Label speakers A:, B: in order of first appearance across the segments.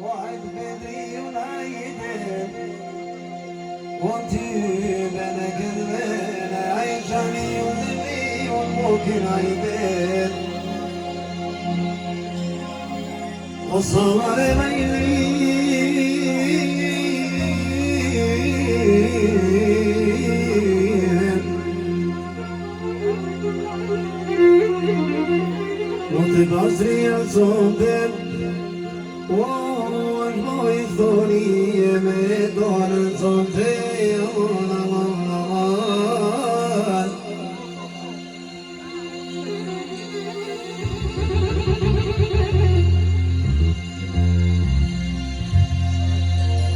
A: واحد بدري ونايدين وانت بنا كذبين عيشاني وذبي وممكن عيدين والصور وتبصري صوتك والبوي ثوري مدون صوتي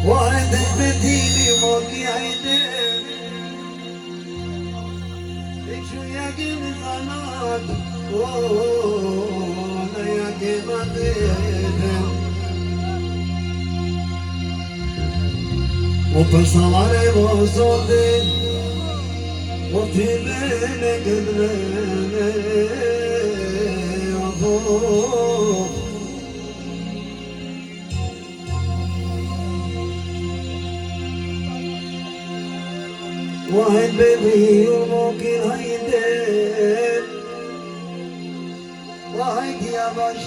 A: وعندك بديلي موكي عيدين شو يا جيل الظلام وانا يا جيل وبصاري وصوتي وتبين قدرني وفوق واحد بدري وممكن هيدين واحد يا باش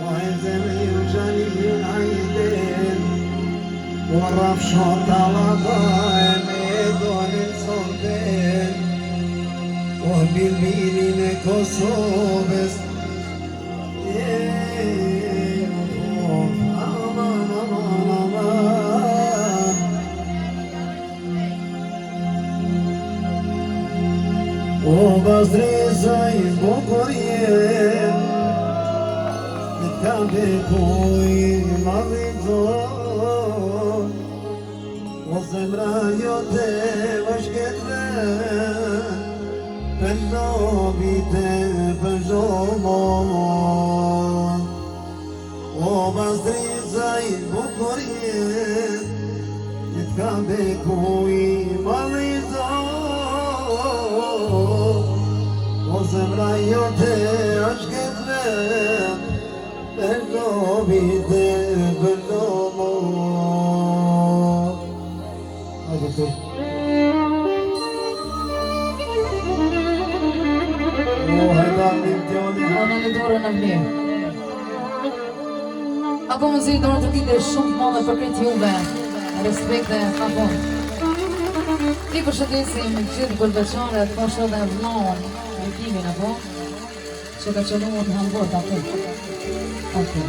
A: واحد زمي وجاني عيدين ورف شوط على ميدون صوتين وبالميني نكوسوبس وبصري زي بكرين نتكابكوي مريضون والزمرة يوتي وشكتبين فالنوبي تفجومون وبصري زي بكرين نتكابكوي مريضون وزمرة يوتي وشكتبين فالنوبي تفجومون
B: Në dorën e vlerë. Apo më zirë dorën të kite shumë të madhe për këtë juve. Respekt dhe apo. Ti përshëndesim gjithë përveçaret, pasha dhe vllahun e timin apo që ka qëlluar në Hamburg apo. Apo.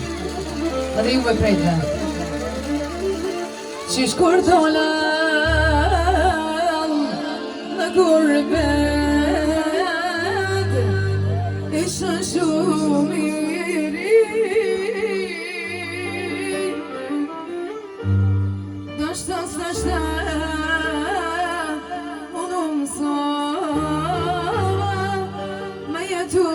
B: Dhe juve krejtve. Qish kur dolan në gurbet isha shumë i ri dashta unë mësova me jetu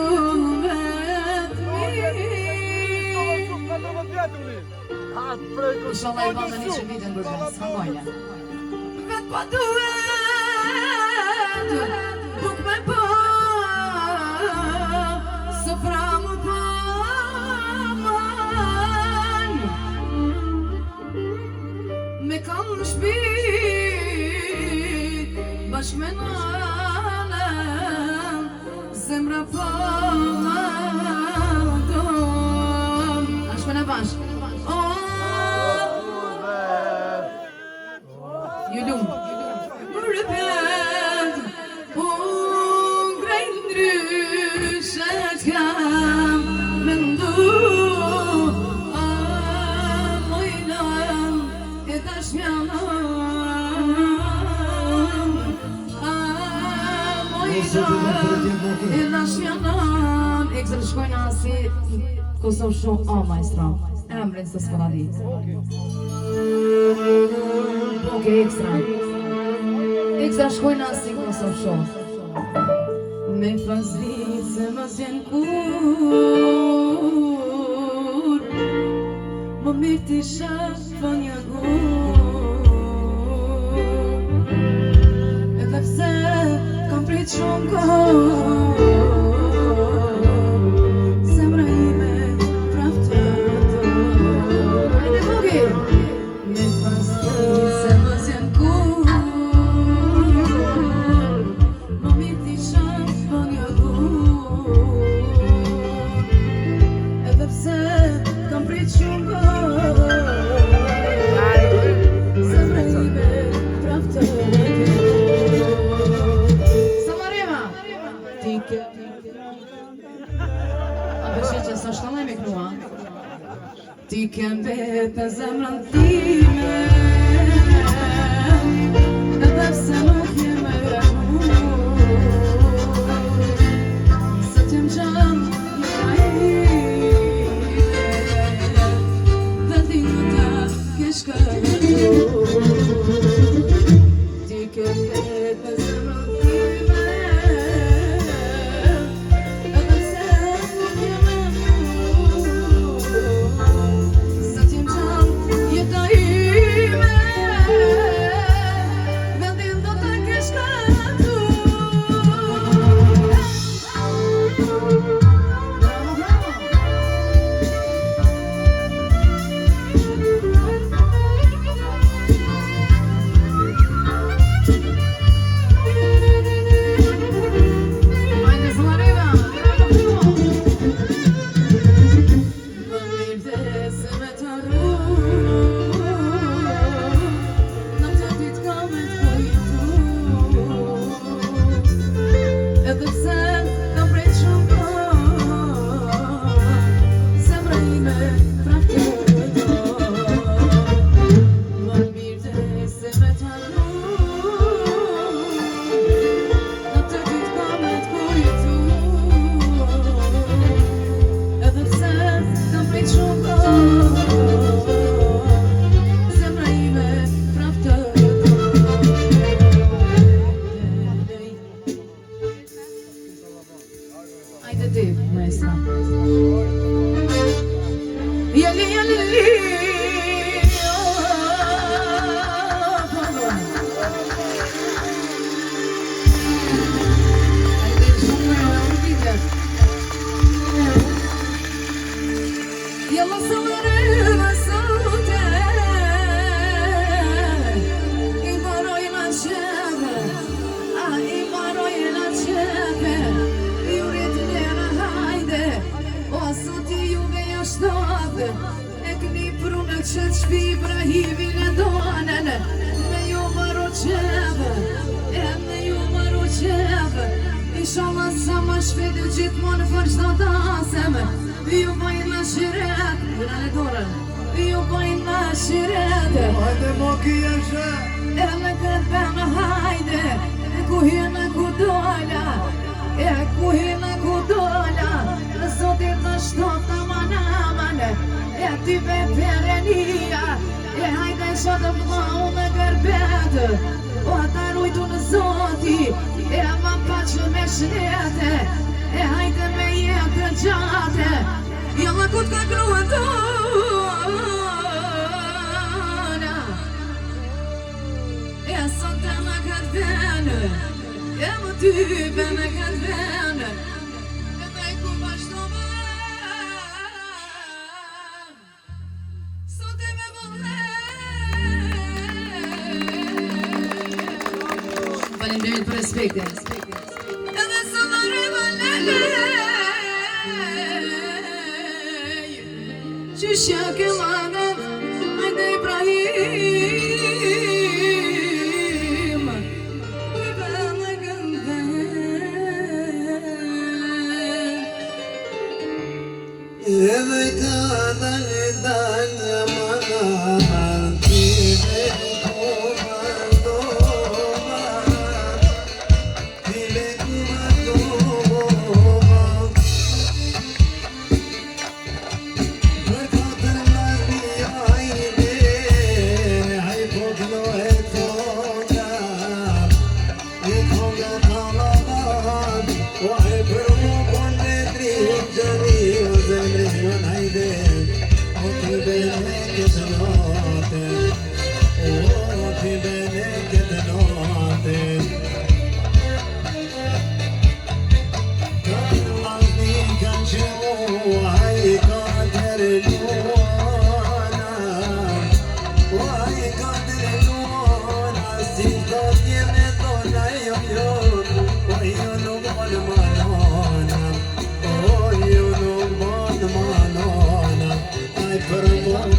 B: Inshallah i bandë një që vitën bërgjën, s'ka mojnë. Vetë pa duhet, nuk me po, sëfra më po manë. Me kam në shpit, bashkë me nalën, zemra po më donë. Ashtë me në bashkë. Yulum Gurbet Hungre indryshet kam Mendu Amojnam E dashmjanam Amojnam E dashmjanam E këzër shkojnë asi Kosov shumë o maestro Emrin së s'pëlladit Ok, ekstra shkojnë asë një Kosov shumë Me fazlit se më zjen kur Më mirë t'i shafë një gur Edhe pse kam prit shumë kohë Zemra që së shtonë me knua. Ti kem vetë zemrën time, edhe pse nuk jem e mu, se t'jem gjanë një dhe ti në ta kesh këtu. Ti kem vetë zemrën time, edhe pse nuk jem e mu, se t'jem gjanë jeta ime, vendin do ta kesh këtu. Hajde ti, maestra. Jeli, jeli, hajde shumë në rrugite. Jella sallareva saute, imparoj la qeve, imparoj la qeve. E këni prunë që qpi Ibrahimin e donen, me ju maru qeve, me ju maru qeve. Inshallah sa ma shpejt gjithmonë fërshdo tasem, ju bajnë në shiret, në dorën, ju bajnë në shiret.
A: Hajde mo kjeshe,
B: E me këtë bënë hajde, ku hina ku dola, ku hina ku dola, Zotit në shtot të manamane, ti be perenia, hajde shotë vlau me gërbete, o ata rujtu në Zoti, ma paqë me shnete, hajde me jetë gjate, jalla ku t'ka grua tona, sot e me këtë vene, më type me këtë vene, Faleminderit për respektin. Edhe sa më rëvëllë Qyshja ke manet Hajde Ibrahim I bëllë gëndhe
A: edhe ka dalë manar, ti me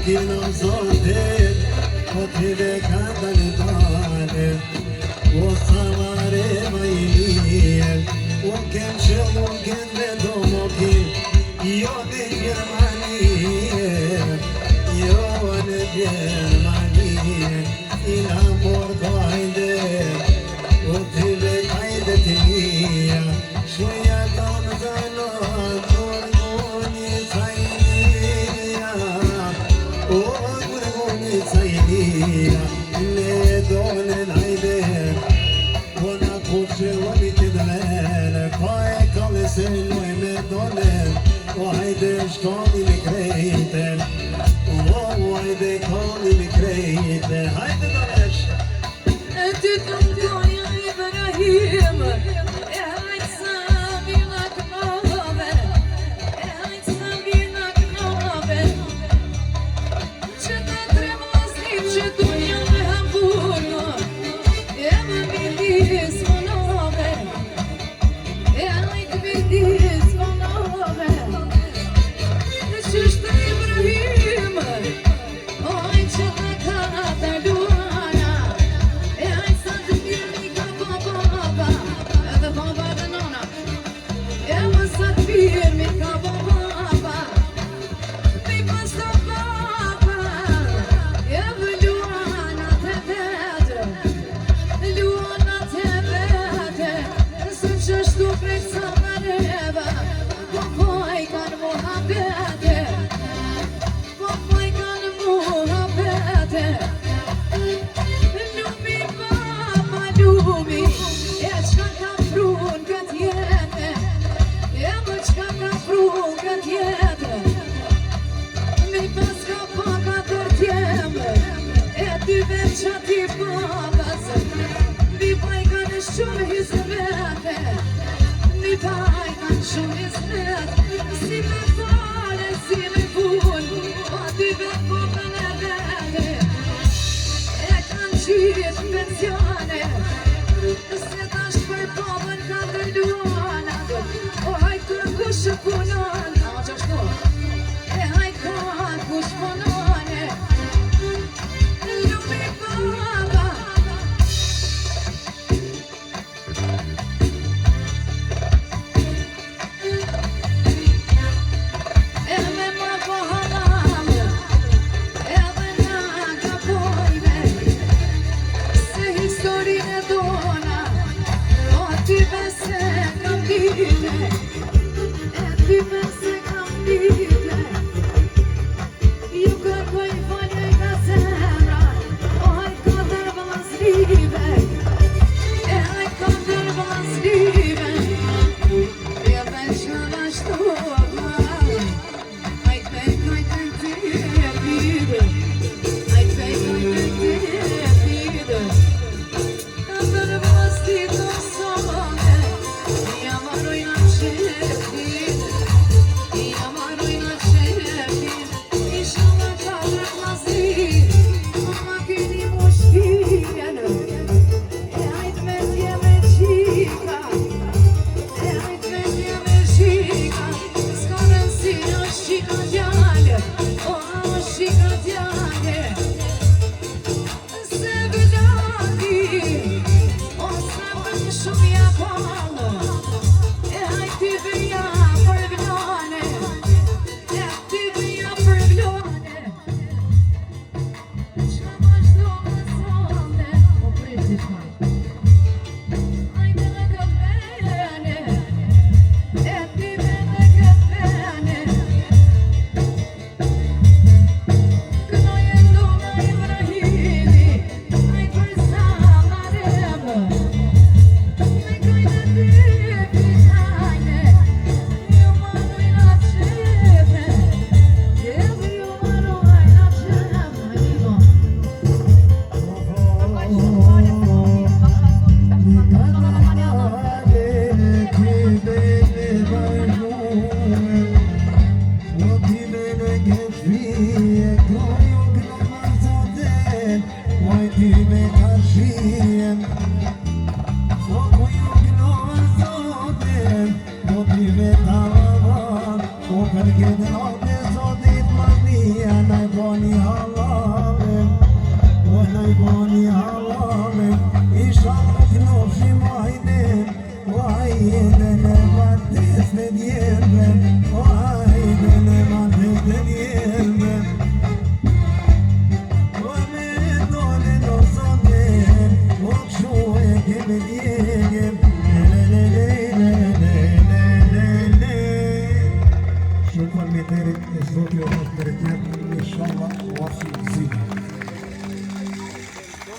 A: Kino zote, kotive kadali dane, o samare mailiye, o gençe o genle domoki, Jo në Gjermanie, jo në Gjermanie, il amor hajde, o të vet hajde të mia, shuja tonë zanot, orgoni cajnia, o orgoni cajnia, le donen hajde, ona kuqe wali të dëmene, ka e kale se loj me donen, o hajde shkoni me krejte, o hajde koni me krejte, hajde donesh.
B: Ty të mdoja Ibrahim, e hajtë sa vina knove, e hajtë sa vina knove, që të tremosnim që tu janë me Hamburgo, e më bildis monove, e hajtë bildis monove, që shtë Ibrahim, oj që të ka të luana, e hajtë sa të mirë ka baba, edhe baba dhe nona, e më sa të mirë ka baba, mi pas të baba, e vë luana të vete, luana të vete, së që shtu prej sa mareve, po poj kanë muhabete, po poj kanë muhabete, lubi baba lubi, e qka ka prun këtë jetë, e më qka ka prun këtë jetë, mi pas ka paka tërtjeme, e dy veç që ti pakas, mi pajkan shumë hizmete, mi pajkan shumë hizmete, si me fare, si me pun, a dy veç popën e vete, e kanë qitë pensione, se tash për popën ka të luana, o hajtë kush punon, a që shtu, e hajtë kush punone, lubi baba, e me ma po halal, edhe na ka pojme, se historinë e dona, o ty bese kam dite, e ty bese kam dite, ju kërkoj falje nga zemra, o hajt këndër vlaslive, e hajt këndër vlaslive, e veç në vazhdova, hajt bekoj të ty e pide, hajt bekoj të ty e pide, këndër vlaslit të sote, ja maroj në qepit, ja maroj në qepit, isha në katër vlaslit, ma keni mushtjen, e hajt me tje me qika, e hajt me tje me qika, s'ka rëndësi në shika djale, o a shika djale, se vëllati, o se vëm shumë japonë, e hajt t'i vëja për vlone, e t'i vëja për vlone, që vazhdo më sonde, o prisi shma, hajde në këpene, e t'i me në këpene, kënoje ndona Ibrahimi, hajt për sa mareve, me kajde t'i hajde, ju maroj në qepe, ju maroj në qepe, Ivo.
A: Why Hemedie